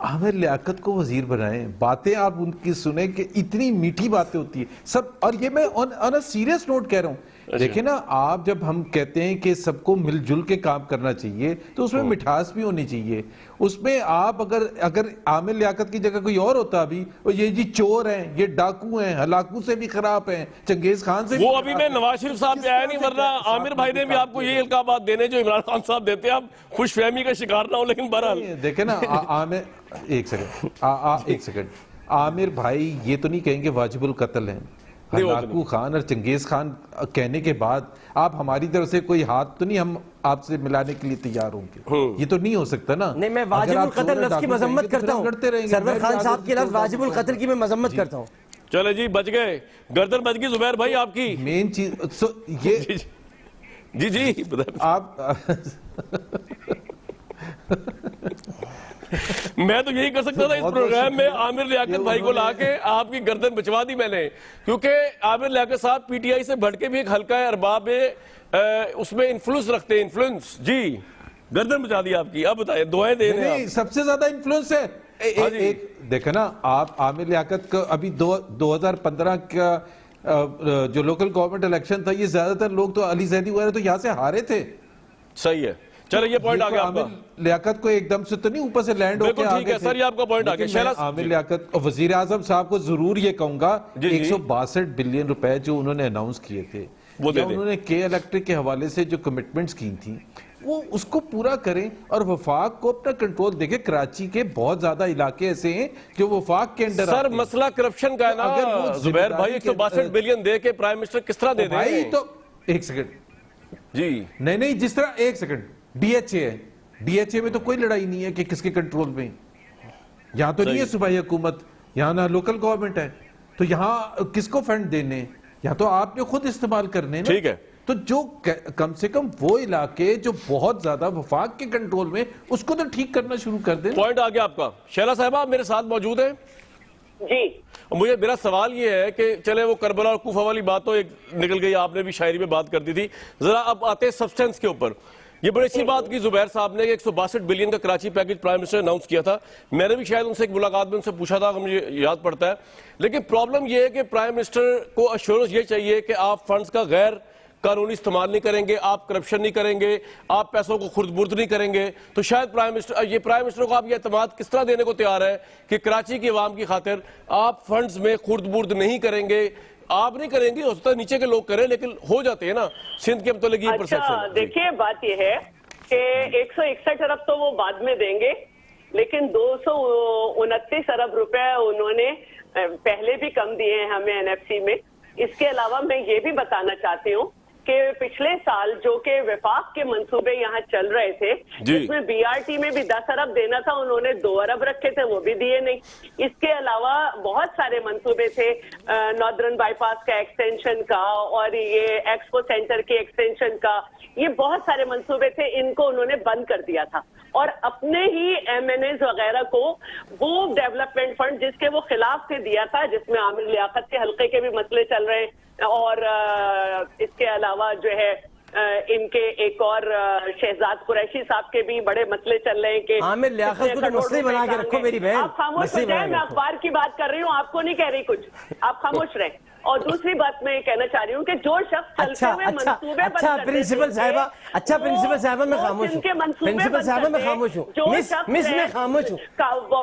आमिर लियाकत को वजीर बनाए, बातें आप उनकी सुने कि इतनी मीठी बातें होती है सब। और ये मैं ऑन अ सीरियस नोट कह रहा हूँ, देखिए ना, आप जब हम कहते हैं कि सबको मिलजुल के काम करना चाहिए, तो उसमें मिठास भी होनी चाहिए। उसमें आप अगर आमिर लियाकत की जगह कोई और होता अभी, और ये जी चोर हैं, ये डाकू हैं, हलाकू से भी खराब हैं, चंगेज खान से वो अभी मैं नवाज शरीफ साहब पे आया नहीं, वरना आमिर भाई ने भी आपको ये इल्काबात देने जो इमरान खान साहब देते हैं, आप खुशफहमी का शिकार ना हो। लेकिन बहरहाल देखे ना, आमिर एक सेकंड, आमिर भाई ये तो नहीं कहेंगे वाजिबुल कत्ल हैं, हलाकू खान और चंगेज खान कहने के बाद आप हमारी तरफ से कोई हाथ तो नहीं हम आपसे मिलाने के लिए तैयार होंगे? ये तो नहीं हो सकता ना। नहीं, मैं वाजिबुल कत्ल लफ्ज़ की मजम्मत करता हूं, सरवर खान साहब के लफ्ज़ वाजिबुल कत्ल की मैं मजम्मत करता हूं। चले जी, बच गए, गर्दन बच गई जुबैर भाई आपकी। मेन चीज ये जी आप मैं तो यही कर सकता था इस प्रोग्राम में, आमिर लियाकत भाई को लाके आपकी गर्दन बचवा दी मैंने, क्योंकि आमिर लियाकत साहब पीटीआई से बढ़ के भी एक हल्का है, अरबाब में उसमें इन्फ्लुएंस रखते हैं, इन्फ्लुएंस जी, गर्दन बचा दी आपकी। अब बताइए, दुआएं दे रहे हैं, सबसे ज्यादा इन्फ्लुएंस है। एक देखो ना, आप आमिर लियाकत का अभी 2015 का जो लोकल गवर्नमेंट इलेक्शन था, ये ज्यादातर लोग तो अली जैदी वगैरह तो यहाँ से हारे थे। सही है, चलो ये पॉइंट आ गया आपका। लियाकत को एकदम से तो नहीं ऊपर से लैंड होकर आ गए थे। सर, ये आपका पॉइंट आ गया। आमिर लियाकत और वजीर आजम साहब को जरूर ये कहूंगा, 162 बिलियन रुपए जो उन्होंने अनाउंस किए थे, वो उन्होंने के इलेक्ट्रिक के हवाले से जो कमिटमेंट्स की थी, वो उसको पूरा करें, और वफाक को अपना कंट्रोल देखे। कराची के बहुत ज्यादा इलाके ऐसे हैं जो वफाक के अंडर सर, मसला करप्शन का है ना। अगर जुबैर भाई 162 बिलियन दे के प्राइम मिनिस्टर किस तरह दे दें? भाई तो एक सेकंड जी, नहीं, जिस तरह एक सेकंड डीएचए है, डीएचए में तो कोई लड़ाई नहीं है कि किसके कंट्रोल में, यहां तो नहीं है सूबाई हुकूमत, यहां ना लोकल गवर्नमेंट है, तो यहां किसको फंड देने, यहां तो आपने खुद इस्तेमाल करने ना। ठीक है, तो जो कम से कम वो इलाके जो बहुत ज्यादा वफाक के कंट्रोल में, उसको तो ठीक करना शुरू कर दें। पॉइंट आ गया आपका। शैला साहिबा मेरे साथ मौजूद है जी। मुझे मेरा सवाल ये है कि चले वो करबला और कूफा वाली बात तो एक निकल गई, आपने भी शायरी में बात कर दी थी, जरा अब आते हैं सब्सटेंस के ऊपर। ये बड़ी अच्छी बात की जुबैर साहब ने, 162 बिलियन का कराची पैकेज प्राइम मिनिस्टर ने अनाउंस किया था। मैंने भी शायद उनसे एक मुलाकात में उनसे पूछा था, मुझे याद पड़ता है। लेकिन प्रॉब्लम ये है कि प्राइम मिनिस्टर को अश्योरेंस ये चाहिए कि आप फंड्स का गैर कानूनी इस्तेमाल नहीं करेंगे, आप करप्शन नहीं करेंगे, आप पैसों को खुर्द-बुर्द नहीं करेंगे। तो शायद प्राइम मिनिस्टर को आप ये एतमाद किस तरह देने को तैयार है कि कराची की आवाम की खातिर आप फंड्स में खुर्द-बुर्द नहीं करेंगे? आप नहीं करेंगे, हो सकता है नीचे के लोग करें, लेकिन हो जाते हैं ना सिंध के मतलब ये परसेप्शन। देखिए, बात यह है कि 161 अरब तो वो बाद में देंगे, लेकिन 229 अरब रुपए उन्होंने पहले भी कम दिए हैं हमें एनएफसी में। इसके अलावा मैं ये भी बताना चाहती हूँ कि पिछले साल जो के विफाक के मंसूबे यहाँ चल रहे थे, जिसमें बीआरटी में भी 10 अरब देना था, उन्होंने 2 अरब रखे थे, वो भी दिए नहीं। इसके अलावा बहुत सारे मंसूबे थे, नॉर्दर्न बाईपास का एक्सटेंशन का और ये एक्सपो सेंटर के एक्सटेंशन का, ये बहुत सारे मंसूबे थे, इनको उन्होंने बंद कर दिया था और अपने ही एमएनएज वगैरह को वो डेवलपमेंट फंड जिसके वो खिलाफ से दिया था, जिसमें आमिर लियाकत के हल्के के भी मसले चल रहे हैं और इसके अलावा जो है इनके एक और शहजाद कुरैशी साहब के भी बड़े मसले चल रहे हैं कि आमिर लियाकत को तो मसले बना के रखो मेरी बहन। आप खामोश हो जाए, मैं अखबार की बात कर रही हूँ, आपको नहीं कह रही कुछ, आप खामोश रहे। और दूसरी बात मैं ये कहना चाह रही हूँ कि जो शख्स चलते हुए मंसूबे अच्छा प्रिंसिपल साहिबा, अच्छा प्रिंसिपल साहिबा मैं खामोश हूँ, प्रिंसिपल साहिबा मैं खामोश हूँ, मिस मैं खामोश हूँ।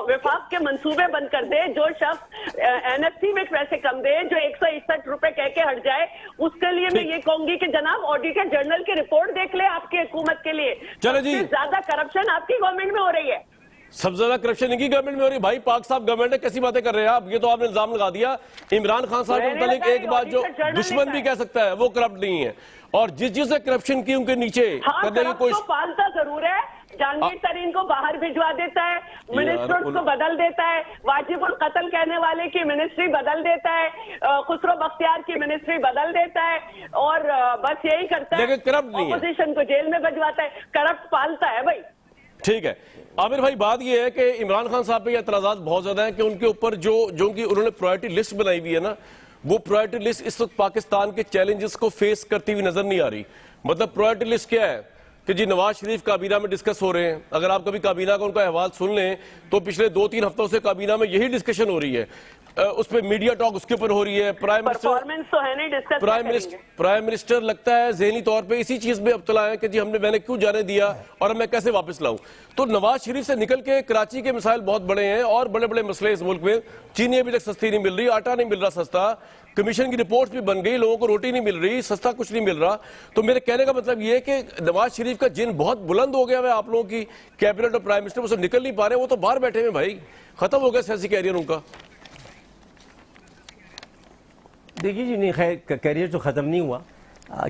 विफाक के मंसूबे बंद कर दे, जो शख्स एनएफसी में पैसे कम दे, जो 161 रुपए कह के हट जाए, उसके लिए मैं ये कहूंगी कि जनाब ऑडिटर जनरल की रिपोर्ट देख ले आपकी हुकूमत के लिए। चलो जी, ज्यादा करप्शन आपकी गवर्नमेंट में हो रही है। सबसे ज्यादा करप्शन इनकी गवर्नमेंट में हो रही है। भाई पाक साहब गवर्नमेंट है, कैसी बातें कर रहे हैं आप? ये तो आपने इल्जाम लगा दिया। इमरान खान साहब के मुतालिक एक बात जो दुश्मन भी कह सकता है, वो करप्ट नहीं है, और जिसने करप्शन की उनके नीचे करने की कोशिश पालता जरूर है। जहांगीर तरीन को बाहर भिजवा देता है, मिनिस्टर्स को बदल देता है, वाजिबुल कत्ल कहने वाले की मिनिस्ट्री बदल देता है, खुसरो बख्तियार की मिनिस्ट्री बदल देता है, और बस यही करता है, लेकिन करप्ट नहीं है। ऑपोजिशन को जेल में भिजवाता है, करप्ट पालता है भाई। ठीक है आमिर भाई, बात यह है कि इमरान खान साहब पे ये एतराज़ात बहुत ज्यादा है कि उनके ऊपर जो कि उन्होंने प्रायोरिटी लिस्ट बनाई हुई है ना, वो प्रायोरिटी लिस्ट इस वक्त पाकिस्तान के चैलेंजेस को फेस करती हुई नजर नहीं आ रही। मतलब प्रायोरिटी लिस्ट क्या है कि जी नवाज शरीफ काबीना में डिस्कस हो रहे हैं। अगर आप कभी काबीना का उनका अहवाल सुन लें तो पिछले 2-3 हफ्तों से काबीना में यही डिस्कशन हो रही है, उस पर मीडिया टॉक उसके ऊपर हो रही है। प्राइम मिनिस्टर लगता है ज़हनी तौर पे इसी चीज में अब्तला है कि जी मैंने क्यों जाने दिया और मैं कैसे वापस लाऊं। तो नवाज शरीफ से निकल के कराची के मिसाइल बहुत बड़े हैं और बड़े बड़े मसले इस मुल्क में। चीनी अभी तक सस्ती नहीं मिल रही, आटा नहीं मिल रहा सस्ता, कमीशन की रिपोर्ट भी बन गई, लोगों को रोटी नहीं मिल रही, सस्ता कुछ नहीं मिल रहा। तो मेरे कहने का मतलब ये है कि नवाज शरीफ का जिन बहुत बुलंद हो गया है आप लोगों की कैबिनेट और प्राइम मिनिस्टर, वो सब निकल नहीं पा रहे, वो तो बाहर बैठे हैं भाई, खत्म हो गया सियासी कैरियर उनका। देखिए जी, नहीं खैर कैरियर तो ख़त्म नहीं हुआ,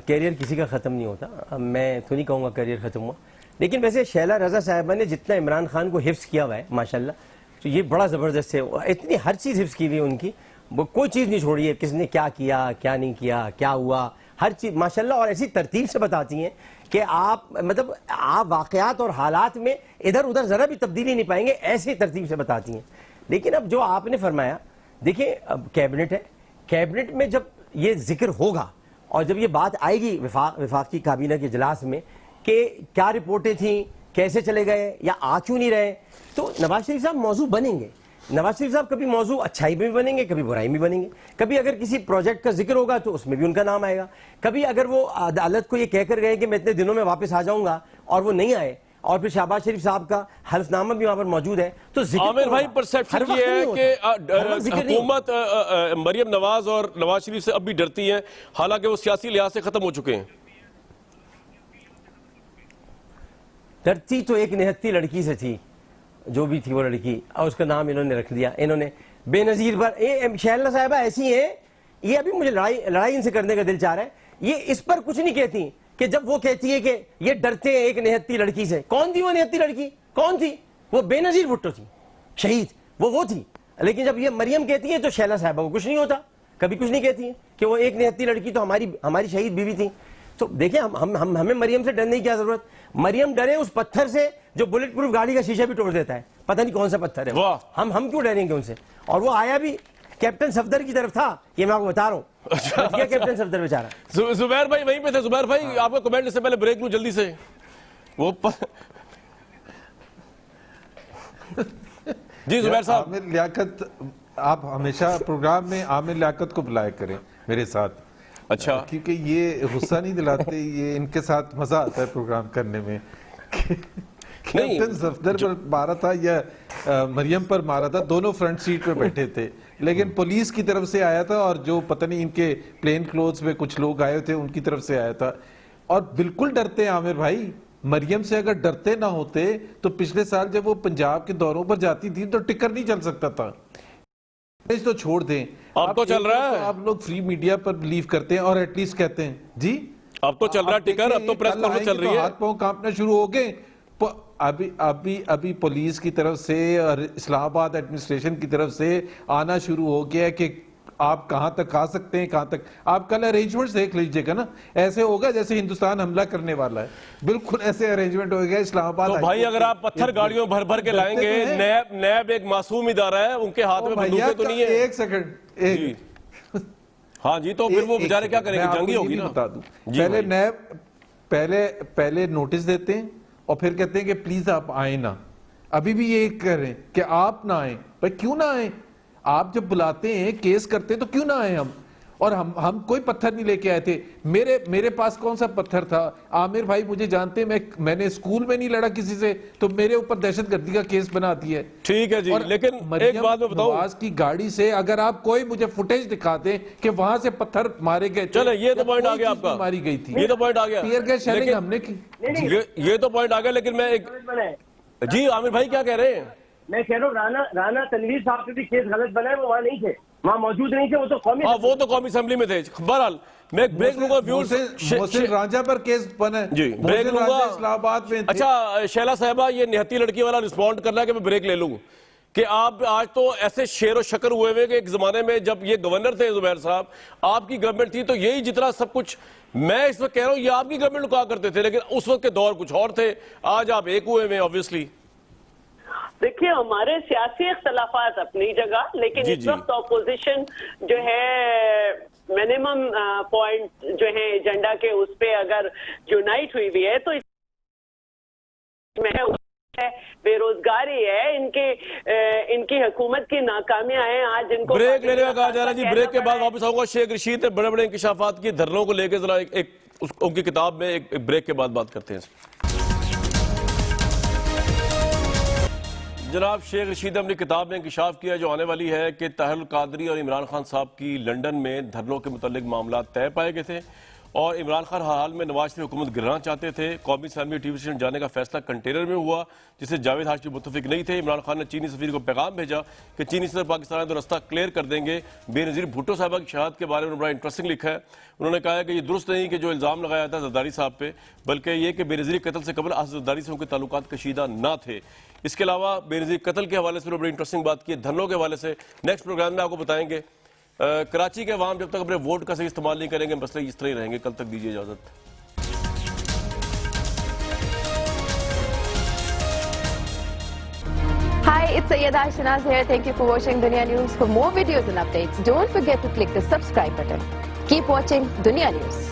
कैरियर किसी का ख़त्म नहीं होता, मैं तो नहीं कहूँगा कैरियर ख़त्म हुआ। लेकिन वैसे शैला रज़ा साहिबा ने जितना इमरान खान को हिफ्ज़ किया हुआ है माशाल्लाह, तो ये बड़ा ज़बरदस्त है। इतनी हर चीज़ हिफ्ज़ की हुई है उनकी, वो कोई चीज़ नहीं छोड़ी है, किसने क्या किया क्या नहीं किया, क्या हुआ, हर चीज़ माशाल्लाह। और ऐसी तरतीब से बताती हैं कि आप मतलब आप वाक़यात और हालात में इधर उधर ज़रा भी तब्दीली नहीं पाएंगे, ऐसी तरतीब से बताती हैं। लेकिन अब जो आपने फरमाया, देखिए अब कैबिनेट है, कैबिनेट में जब ये जिक्र होगा और जब ये बात आएगी विफाकी काबीना के इजलास में कि क्या रिपोर्टें थी, कैसे चले गए या आ क्यों नहीं रहे, तो नवाज शरीफ साहब मौजू बनेंगे। नवाज शरीफ साहब कभी मौजू अच्छाई में भी बनेंगे, कभी बुराई में बनेंगे। कभी अगर किसी प्रोजेक्ट का जिक्र होगा तो उसमें भी उनका नाम आएगा। कभी अगर वो अदालत को ये कहकर गए कि मैं इतने दिनों में वापस आ जाऊंगा और वो नहीं आए, और फिर शहबाज शरीफ साहब का हल्फनामा भी वहां पर मौजूद है, तो आमिर भाई परसेप्शन ये है कि हुकूमत मरियम नवाज और नवाज शरीफ से अब भी डरती है, हालांकि वो सियासी लिहाज से खत्म हो चुके हैं। डरती तो एक निहत्ती लड़की से थी, जो भी थी वो लड़की, और उसका नाम इन्होंने रख दिया, इन्होंने बेनजीर पर। शैला साहिबा ऐसी है, ये अभी मुझे लड़ाई इनसे करने का दिल चाह रहा है। ये इस पर कुछ नहीं कहती कि जब वो कहती है कि ये डरते हैं एक निहत्ती लड़की से। कौन थी वो निहत्ती लड़की? कौन थी वो? बेनजीर भुट्टो थी, शहीद, वो थी। लेकिन जब ये मरियम कहती है तो शैला साहिबा को कुछ नहीं होता, कभी कुछ नहीं कहती है कि वो एक निहत्ती लड़की तो हमारी शहीद बीवी थी। तो देखिए हमें मरियम से डरने की क्या जरूरत? मरियम डरे उस पत्थर से जो बुलेट प्रूफ गाड़ी का शीशा भी तोड़ देता है, पता नहीं कौन सा पत्थर है। हम क्यों डरेंगे उनसे? और वो आया भी कैप्टन सफदर की तरफ था, ये मैं आपको बता रहा हूँ। अच्छा, कैप्टन सफदर बेचारा। जुबैर भाई वहीं पे थे। जुबैर भाई आपका कमेंट से पहले ब्रेक लूं जल्दी से। वो जी जुबैर साहब। आमिर लियाकत, आप हमेशा प्रोग्राम में आमिर लियाकत को बुलाया करें मेरे साथ। अच्छा, क्योंकि ये गुस्सा नहीं दिलाते, ये इनके साथ मजा आता है प्रोग्राम करने में। कैप्टन सफदर पर मारा था या मरियम पर मारा था, दोनों फ्रंट सीट पे बैठे थे, लेकिन पुलिस की तरफ से आया था और जो पता नहीं इनके प्लेन क्लोथ्स में कुछ लोग आए थे उनकी तरफ से आया था। और बिल्कुल डरते हैं आमिर भाई, मरियम से अगर डरते ना होते तो पिछले साल जब वो पंजाब के दौरों पर जाती थी तो टिकर नहीं चल सकता था। तो छोड़ दें, अब तो चल रहा है। आप लोग फ्री मीडिया पर बिलीव करते हैं और एटलीस्ट कहते हैं जी अब तो चल रहा है टिकर, अब तो प्रेस कॉन्फ्रेंस चल रही है। हाथ पांव कांपना शुरू हो गए। अभी पुलिस की तरफ से और इस्लामाबाद एडमिनिस्ट्रेशन की तरफ से आना शुरू हो गया है कि आप कहां तक आ सकते हैं, कहां तक। आप कल अरेंजमेंट्स देख लीजिएगा ना, ऐसे होगा जैसे हिंदुस्तान हमला करने वाला है, बिल्कुल ऐसे अरेंजमेंट हो गया इस्लामाबाद। तो भाई अगर आप पत्थर गाड़ियों भर भर के लाएंगे, नैब एक मासूम इदारा है, उनके हाथ में बंदूकें तो नहीं है। एक सेकंड, हाँ जी, तो फिर वो बेचारे क्या करेंगे, जंगी होगी ना। बता दूं, पहले नैब पहले नोटिस देते हैं और फिर कहते हैं कि प्लीज आप आए ना। अभी भी ये कह रहे हैं कि आप ना आए। भाई क्यों ना आए? आप जब बुलाते हैं, केस करते हैं, तो क्यों ना आए हम? और हम कोई पत्थर नहीं लेके आए थे। मेरे पास कौन सा पत्थर था? आमिर भाई मुझे जानते हैं, मैंने स्कूल में नहीं लड़ा किसी से, तो मेरे ऊपर दहशतगर्दी का केस बना दिया है। ठीक है जी, लेकिन एक बात मैं बताऊं, नवाज की गाड़ी से अगर आप कोई मुझे फुटेज दिखा दें कि वहां से पत्थर मारे गए, चले ये तो पॉइंट आ गया आपका, मारी गई थी, ये तो पॉइंट आ गया, टीयर गैस शेलिंग हमने की, ये तो पॉइंट आ गया। लेकिन मैं एक जी आमिर भाई क्या कह रहे हैं? मैं कह रहा हूँ राना तनवीर साहब के भी केस गलत बना है, वो वहाँ नहीं थे, वहाँ मौजूद नहीं थे, वो तो कौमी असेंबली में थे। बहरहाल मैं एक ब्रेक लूंगा, व्यूअर्स मोहसिन रांझा पर केस बना है जी, ब्रेक लूंगा इस्लामाबाद में। अच्छा शैला साहबा, ये निहत्ती लड़की वाला रिस्पॉन्ड करना है कि मैं ब्रेक ले लूं कि आप आज तो ऐसे शेर और शक्र हुए हुए कि एक जमाने में जब ये गवर्नर थे जुबैर साहब, आपकी गवर्नमेंट थी, तो यही जितना सब कुछ मैं इस वक्त कह रहा हूं, ये आपकी गवर्नमेंट कहा करते थे, लेकिन उस वक्त के दौर कुछ और थे, आज आप एक हुए हैं ऑब्वियसली। देखिए हमारे सियासी इख्तलाफात अपनी जगह, लेकिन इस वक्त ऑपोजिशन जो है मिनिमम पॉइंट जो है एजेंडा के उस पे अगर यूनाइट हुई भी है तो बेरोजगारी है, इनकी हुकूमत की नाकामियां हैं। आज इनको ब्रेक लेने का कहा जा रहा है जी, ब्रेक के बाद वापस आऊंगा। शेख रशीद ने बड़े बड़े इंकिशाफात की धरनों को लेकर जरा उनकी किताब में एक ब्रेक के बाद बात करते हैं। जनाब शेख रशीद ने अपनी किताब में इंकिशाफ किया जो आने वाली है कि ताहिर कादरी और इमरान खान साहब की लंदन में धरनों के मुतालिक मामला तय पाए गए थे और इमरान खान हाल में नवाज शरीफ हुकूमत गिराना चाहते थे। कौमी असम्बली टीवी स्टेशन जाने का फैसला कंटेनर में हुआ जिसे जावेद हाशमी मुतफिक नहीं थे। इमरान खान ने चीनी सफीर को पैगाम भेजा कि चीनी सदर पाकिस्तान तो रास्ता क्लियर कर देंगे। बेनज़ीर भुट्टो साहबा की शहादत के बारे में बड़ा इंटरेस्टिंग लिखा है। उन्होंने कहा है कि ये दुरुस्त नहीं कि जो इल्ज़ाम लगाया था जरदारी साहब पे, बल्कि ये कि बेनज़ीर कत्ल से कबल जरदारी से उनके ताल्लुकात कशीदा ना थे। इसके अलावा बेनज़ीर कत्ल के हवाले से बड़ी इंटरेस्टिंग बात की है। धरनों के हवाले से नेक्स्ट प्रोग्राम में आपको बताएंगे। कराची के अवाम जब तक अपने वोट का सही इस्तेमाल नहीं करेंगे मसले इस तरह ही रहेंगे। कल तक दीजिए इजाजत। Hi, it's Sayyeda Shanaz here. Thank you for watching Dunia News. For more videos and updates, don't forget to click the subscribe button. Keep watching Dunia News.